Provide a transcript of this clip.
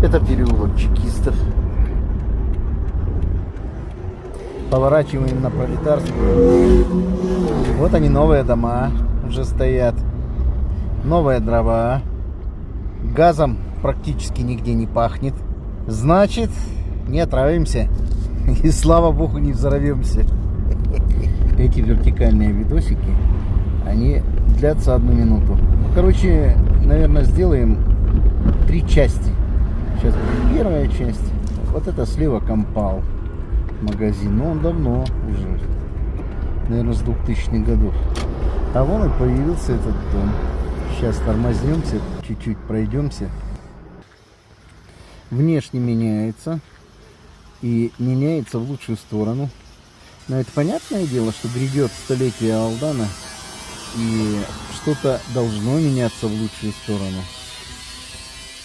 Это переулок чекистов. Поворачиваем на Пролетарскую. Вот они, новые дома уже стоят. Новые дрова. Газом практически нигде не пахнет. Значит, не отравимся. И слава богу, не взорвемся. Эти вертикальные видосики, они длятся 1 минуту. Короче, наверное, сделаем 3 части. Сейчас будет первая часть. Вот это слева Компал магазин. Но он давно уже. Наверное, с 2000-х годов. А вон и появился этот дом. Сейчас тормознемся, чуть-чуть пройдемся. Внешне меняется. И меняется в лучшую сторону. Но это понятное дело, что грядет столетие Алдана. И что-то должно меняться в лучшую сторону.